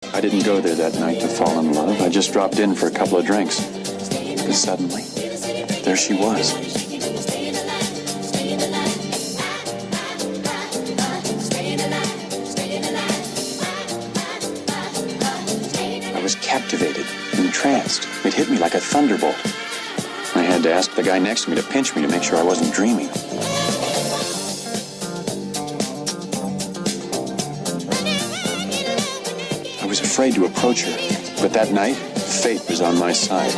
I didn't go there that night to fall in love. I just dropped in for a couple of drinks. But suddenly, there she was. I was captivated, entranced. It hit me like a thunderbolt. I had to ask the guy next to me to pinch me to make sure I wasn't dreaming. I was afraid to approach her, but that night, fate was on my side.